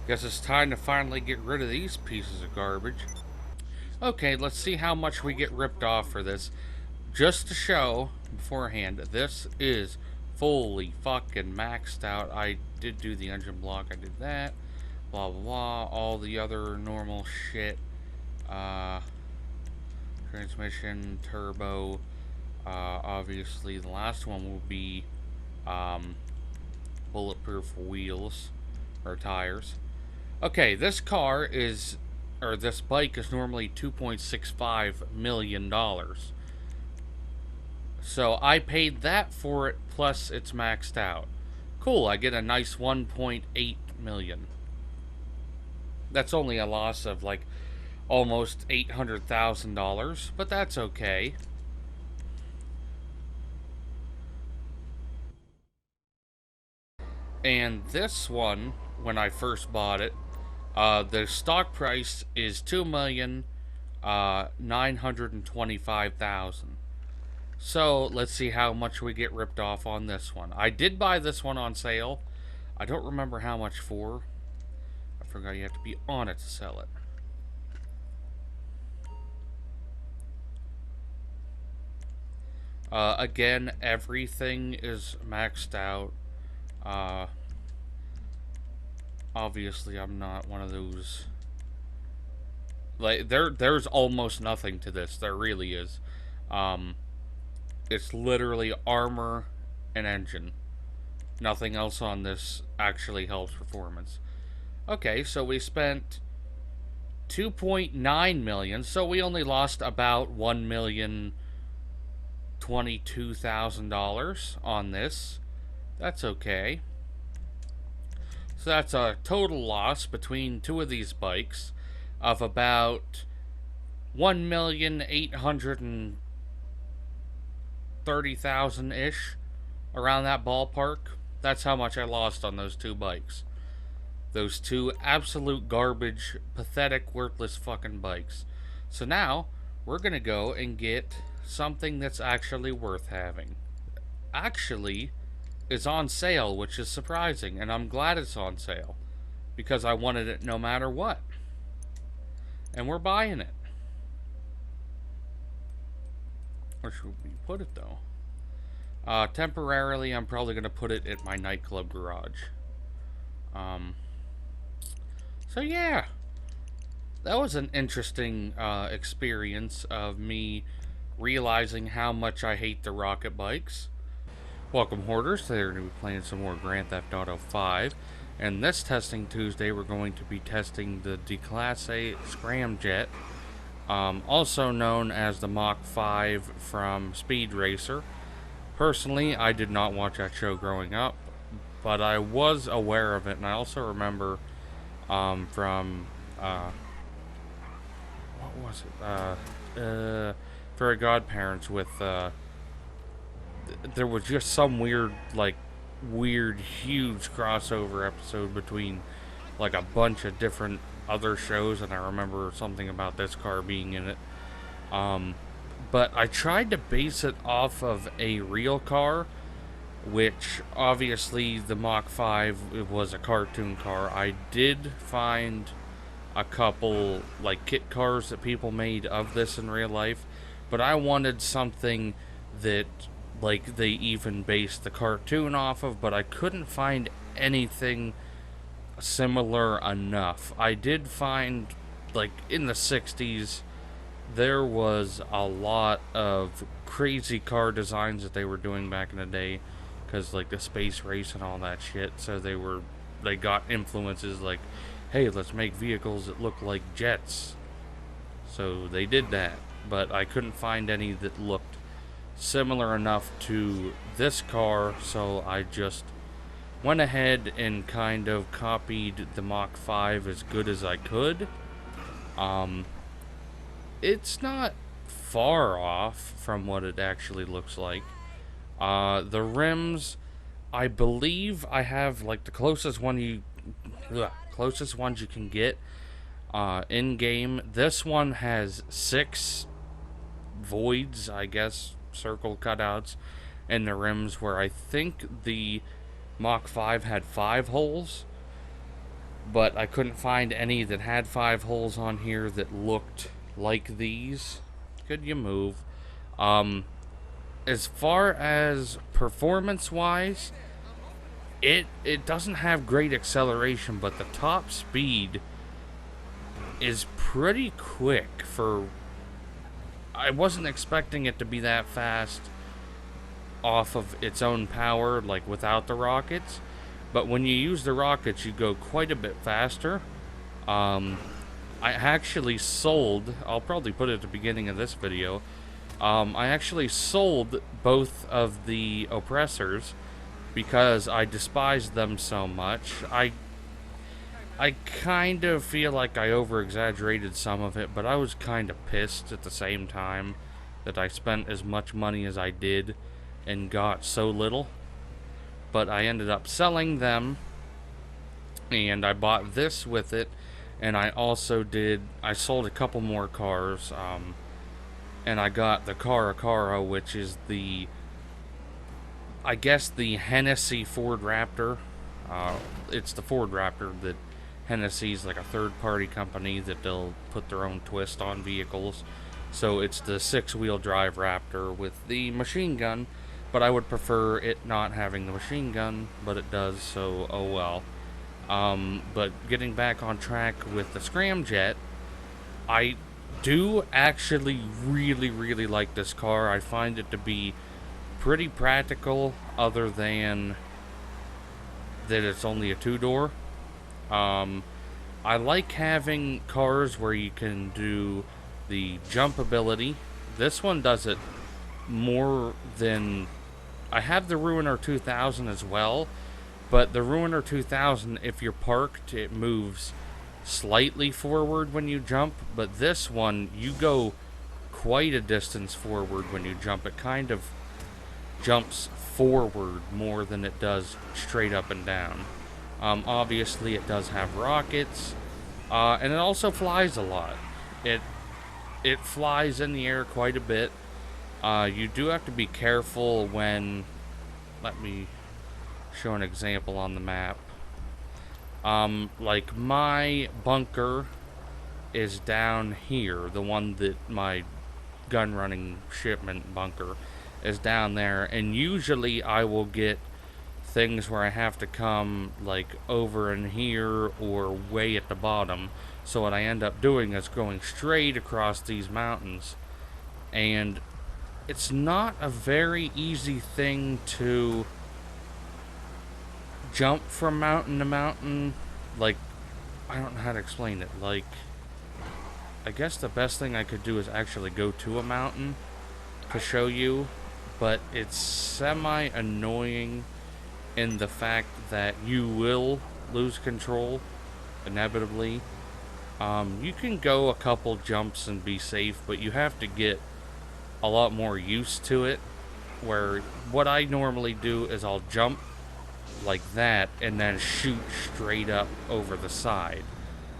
Guess it's time to finally get rid of these pieces of garbage. Okay, let's see how much we get ripped off for this. Just to show beforehand, this is fully fucking maxed out. I did do the engine block, I did that. Blah blah blah, all the other normal shit. Transmission, turbo. Obviously, the last one will be bulletproof wheels or tires. Okay, this car is, or this bike is normally $2.65 million. So I paid that for it, plus it's maxed out. Cool, I get a nice 1.8 million. That's only a loss of like almost $800,000, but that's okay. And this one, when I first bought it, the stock price is 2,925,000. So let's see how much we get ripped off on this one. I did buy this one on sale. I don't remember how much for. I forgot you have to be on it to sell it. Again, everything is maxed out. Obviously, I'm not one of those. Like there's almost nothing to this. There really is. It's literally armor and engine. Nothing else on this actually helps performance. Okay, so we spent 2.9 million, so we only lost about $1,022,000 on this. That's okay. So that's a total loss between two of these bikes of about 1,830,000 ish, around that ballpark. That's how much I lost on those two bikes. Those two absolute garbage, pathetic, worthless fucking bikes. So now we're gonna go and get something that's actually worth having. Actually, is on sale, which is surprising, and I'm glad it's on sale because I wanted it no matter what. And we're buying it. Where should we put it though? Temporarily, I'm probably gonna put it at my nightclub garage. So yeah, that was an interesting experience of me realizing how much I hate the rocket bikes. Welcome, Hoarders. Today we're going to be playing some more Grand Theft Auto 5. And this testing Tuesday, we're going to be testing the Declasse Scramjet, also known as the Mach 5 from Speed Racer. Personally, I did not watch that show growing up, but I was aware of it, and I also remember from, what was it? Fairy Godparents with, there was just some weird, huge crossover episode between, like, a bunch of different other shows, and I remember something about this car being in it. But I tried to base it off of a real car, which, obviously, the Mach 5 was a cartoon car. I did find a couple, like, kit cars that people made of this in real life, but I wanted something that, like, they even based the cartoon off of, but I couldn't find anything similar enough. I did find, like, in the 60s, there was a lot of crazy car designs that they were doing back in the day, because, like, the space race and all that shit, so they got influences like, hey, let's make vehicles that look like jets. So they did that, but I couldn't find any that looked similar enough to this car, so I just went ahead and kind of copied the Mach 5 as good as I could. It's not far off from what it actually looks like. The rims, I believe I have, like, the closest ones you can get in game. This one has 6 voids, I guess, circle cutouts in the rims, where I think the Mach 5 had 5 holes. but I couldn't find any that had 5 holes on here that looked like these. Could you move? Um, as far as performance wise, it doesn't have great acceleration, but the top speed is pretty quick for. I wasn't expecting it to be that fast off of its own power, like without the rockets. But when you use the rockets, you go quite a bit faster. I actually sold. I'll probably put it at the beginning of this video. I actually sold both of the oppressors because I despised them so much. I kind of feel like I over-exaggerated some of it, but I was kind of pissed at the same time that I spent as much money as I did and got so little. But I ended up selling them, and I bought this with it, and I sold a couple more cars, and I got the Caro, which is I guess the Hennessy Ford Raptor. It's the Ford Raptor that Hennessy's like a third-party company that they'll put their own twist on vehicles. So it's the 6-wheel drive Raptor with the machine gun, but I would prefer it not having the machine gun, but it does, so oh well. But getting back on track with the Scramjet, I do actually really, really like this car. I find it to be pretty practical, other than that it's only a 2-door. I like having cars where you can do the jump ability. This one does it more than... I have the Ruiner 2000 as well, but the Ruiner 2000, if you're parked, it moves slightly forward when you jump, but this one, you go quite a distance forward when you jump. It kind of jumps forward more than it does straight up and down. Obviously, it does have rockets, and it also flies a lot. It flies in the air quite a bit. You do have to be careful when... Let me show an example on the map. Like my bunker is down here. The one that my gun running shipment bunker is down there. And usually I will get things where I have to come like over in here or way at the bottom. So what I end up doing is going straight across these mountains. And it's not a very easy thing to jump from mountain to mountain. Like, I don't know how to explain it. Like, I guess the best thing I could do is actually go to a mountain to show you, but it's semi-annoying in the fact that you will lose control inevitably. You can go a couple jumps and be safe, but you have to get a lot more used to it, where what I normally do is I'll jump like that and then shoot straight up over the side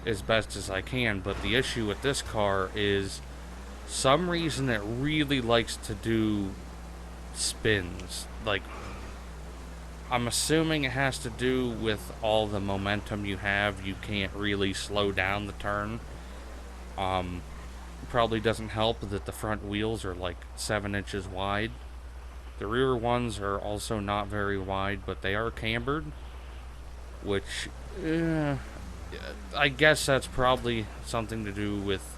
as best as I can. But the issue with this car is some reason it really likes to do spins. Like, I'm assuming it has to do with all the momentum you have. You can't really slow down the turn. Probably doesn't help that the front wheels are like 7 inches wide. The rear ones are also not very wide, but they are cambered, which I guess that's probably something to do with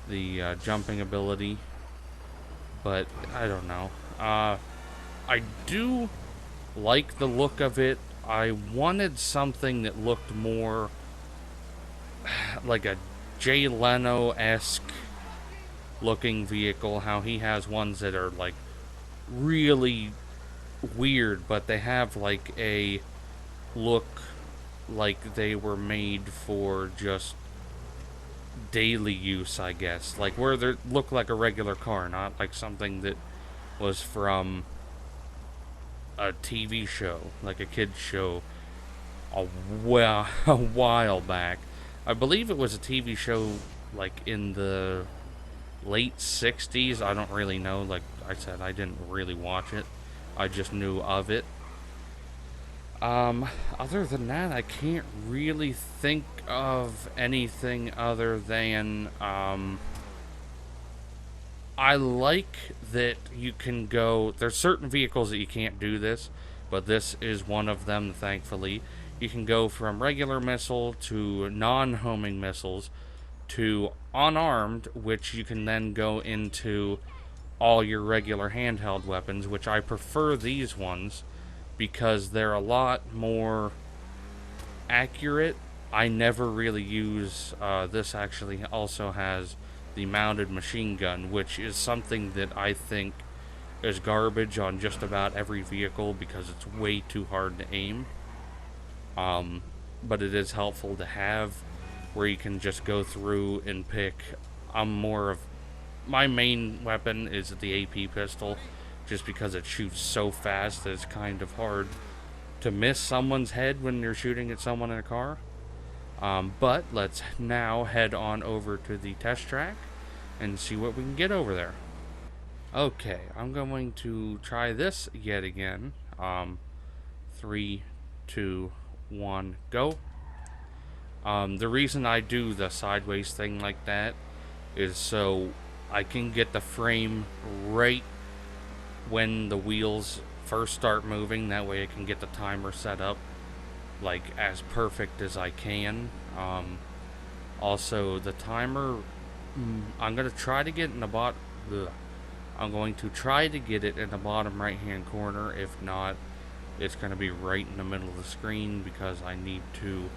the jumping ability, but I don't know. I do like the look of it. I wanted something that looked more like a Jay Leno-esque looking vehicle. How he has ones that are like really weird, but they have like a look like they were made for just daily use, I guess. Like where they look like a regular car, not like something that was from a TV show, like a kid's show a while back. I believe it was a TV show like in the late 60s. I don't really know. Like I said, I didn't really watch it. I just knew of it. Other than that, I can't really think of anything other than, I like that you can go. There's certain vehicles that you can't do this, but this is one of them, thankfully. You can go from regular missile to non homing missiles to unarmed, which you can then go into all your regular handheld weapons, which I prefer these ones because they're a lot more accurate. I never really use, this actually also has the mounted machine gun, which is something that I think is garbage on just about every vehicle because it's way too hard to aim. But it is helpful to have where you can just go through and pick. I'm more of my main weapon is the AP pistol, just because it shoots so fast that it's kind of hard to miss someone's head when you're shooting at someone in a car. But let's now head on over to the test track and see what we can get over there. Okay, I'm going to try this yet again. 3, 2, 1, go. The reason I do the sideways thing like that is so I can get the frame right when the wheels first start moving. That way I can get the timer set up like as perfect as I can. Also, the timer, I'm gonna try to get in the I'm going to try to get it in the bottom right hand corner. If not, it's going to be right in the middle of the screen because I need to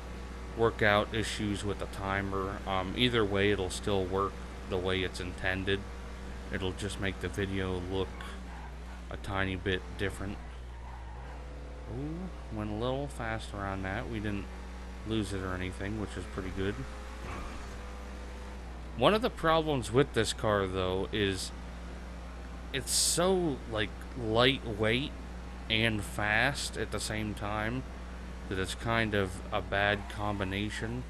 work out issues with the timer. Either way, it'll still work the way it's intended. It'll just make the video look a tiny bit different. Ooh, went a little faster on that. We didn't lose it or anything, which is pretty good. One of the problems with this car, though, is it's so, like, lightweight and fast at the same time that it's kind of a bad combination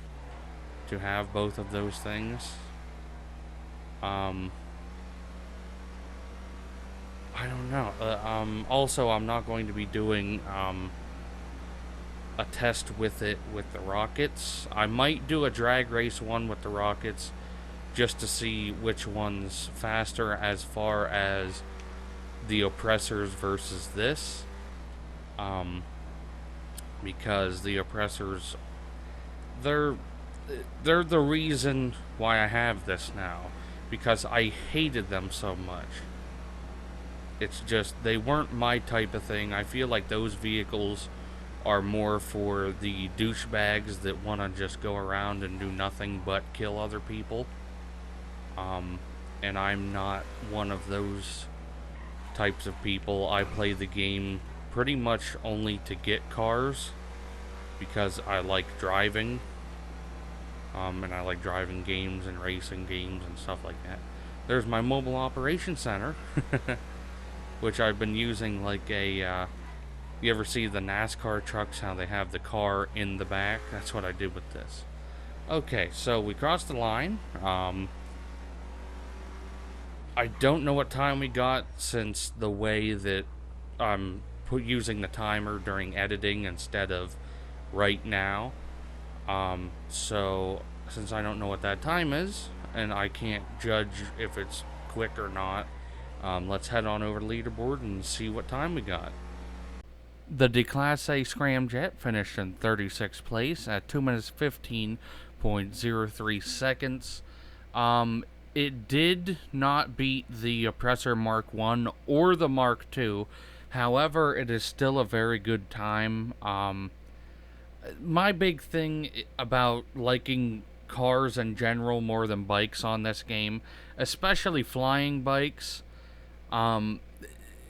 to have both of those things. I don't know. Also, I'm not going to be doing a test with it with the rockets. I might do a drag race one with the rockets just to see which one's faster as far as the oppressors versus this. Because the oppressors, they're the reason why I have this now, because I hated them so much. It's just they weren't my type of thing. I feel like those vehicles are more for the douchebags that want to just go around and do nothing but kill other people. And I'm not one of those types of people. I play the game pretty much only to get cars because I like driving. And I like driving games and racing games and stuff like that. There's my mobile operation center, which I've been using like a, you ever see the NASCAR trucks, how they have the car in the back? That's what I did with this. Okay, so we crossed the line. I don't know what time we got since the way that I'm using the timer during editing instead of right now. So since I don't know what that time is and I can't judge if it's quick or not, let's head on over to leaderboard and see what time we got. The Declasse Scramjet finished in 36th place at 2 minutes 15.03 seconds. It did not beat the Oppressor Mark 1 or the Mark 2. However, it is still a very good time. My big thing about liking cars in general more than bikes on this game, especially flying bikes,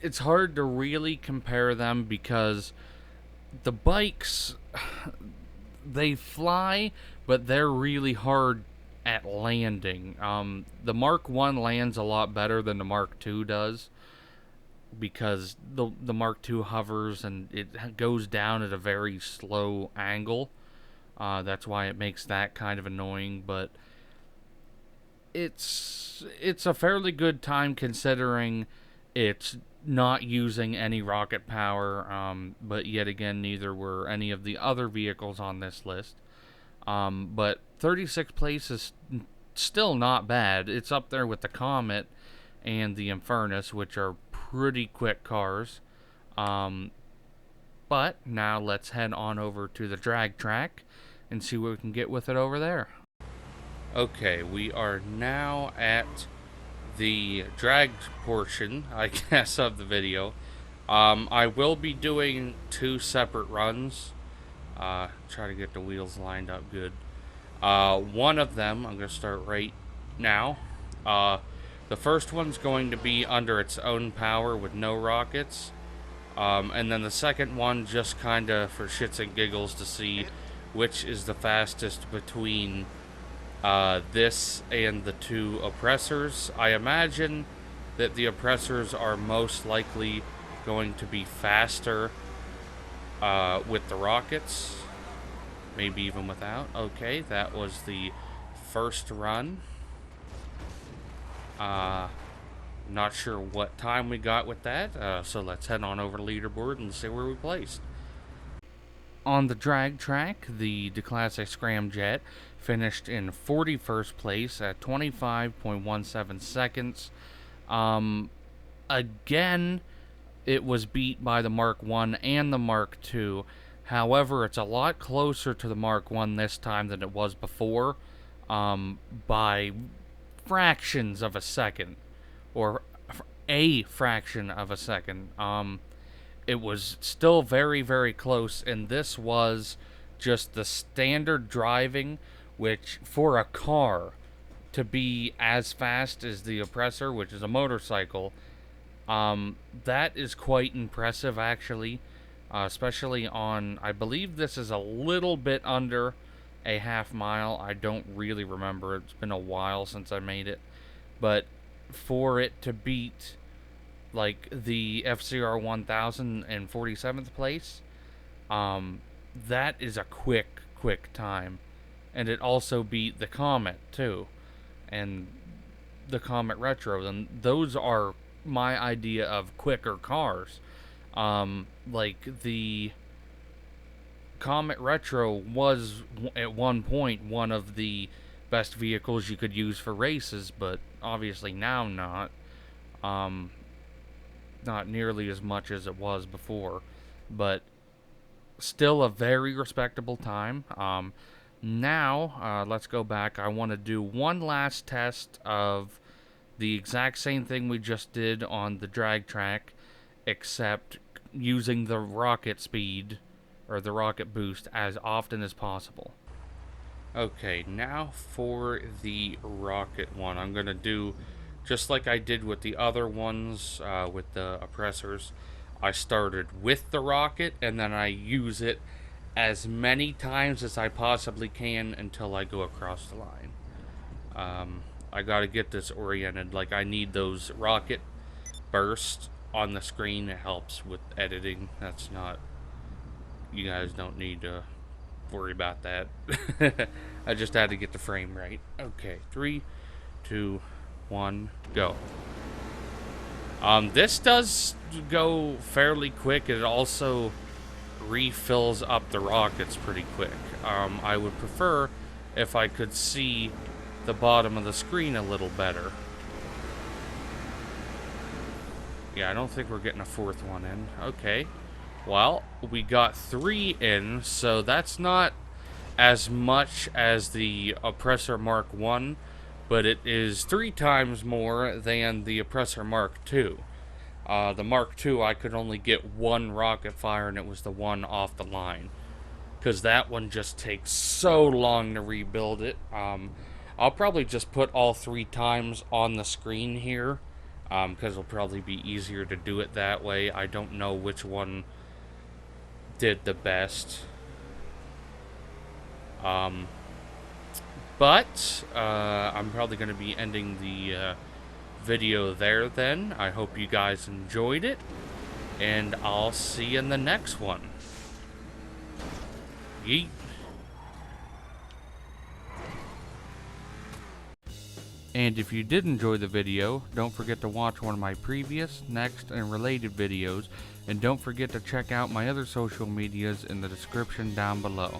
it's hard to really compare them because the bikes, they fly, but they're really hard at landing. The Mark 1 lands a lot better than the Mark 2 does because the Mark 2 hovers and it goes down at a very slow angle. That's why it makes that kind of annoying, but it's a fairly good time considering it's not using any rocket power, but yet again, neither were any of the other vehicles on this list. But 36th place is still not bad. It's up there with the Comet and the Infernus, which are pretty quick cars. But now let's head on over to the drag track and see what we can get with it over there. Okay, we are now at the drag portion, I guess, of the video. I will be doing 2 separate runs. Try to get the wheels lined up good. One of them, I'm going to start right now. The first one's going to be under its own power with no rockets. And then the second one just kind of for shits and giggles to see which is the fastest between this and the 2 oppressors. I imagine that the oppressors are most likely going to be faster with the rockets. Maybe even without. Okay, that was the first run. Not sure what time we got with that, so let's head on over to leaderboard and see where we placed. On the drag track, the Declasse Scramjet finished in 41st place at 25.17 seconds. Again, it was beat by the Mark 1 and the Mark 2. However, it's a lot closer to the Mark 1 this time than it was before, by fractions of a second, or a fraction of a second. It was still very, very close, and this was just the standard driving, which for a car to be as fast as the Oppressor, which is a motorcycle, that is quite impressive, actually, especially on, I believe this is a little bit under a half mile. I don't really remember. It's been a while since I made it, but for it to beat like the FCR 1000 in 47th place, that is a quick time. And it also beat the Comet too, and the Comet Retro. And those are my idea of quicker cars. Like the Comet Retro was at one point one of the best vehicles you could use for races, but obviously now not. Not nearly as much as it was before, but still a very respectable time. Now, let's go back. I want to do one last test of the exact same thing we just did on the drag track, except using the rocket speed, or the rocket boost, as often as possible. Okay, now for the rocket one. I'm going to do just like I did with the other ones, with the oppressors. I started with the rocket, and then I use it as many times as I possibly can until I go across the line. I gotta get this oriented. Like, I need those rocket bursts on the screen. It helps with editing. That's not... You guys don't need to worry about that. I just had to get the frame right. Okay, 3, 2, 1, go. This does go fairly quick. It also refills up the rockets pretty quick. I would prefer if I could see the bottom of the screen a little better. Yeah, I don't think we're getting a 4th one in. Okay. Well, we got 3 in, so that's not as much as the Oppressor Mark 1, but it is 3 times more than the Oppressor Mark 2. The Mark 2, I could only get 1 rocket fire, and it was the one off the line, because that one just takes so long to rebuild it. I'll probably just put all 3 times on the screen here, because it'll probably be easier to do it that way. I don't know which one did the best. But I'm probably going to be ending the video there then. I hope you guys enjoyed it, and I'll see you in the next one. Yeet. And if you did enjoy the video, don't forget to watch one of my previous, next, and related videos, and don't forget to check out my other social medias in the description down below.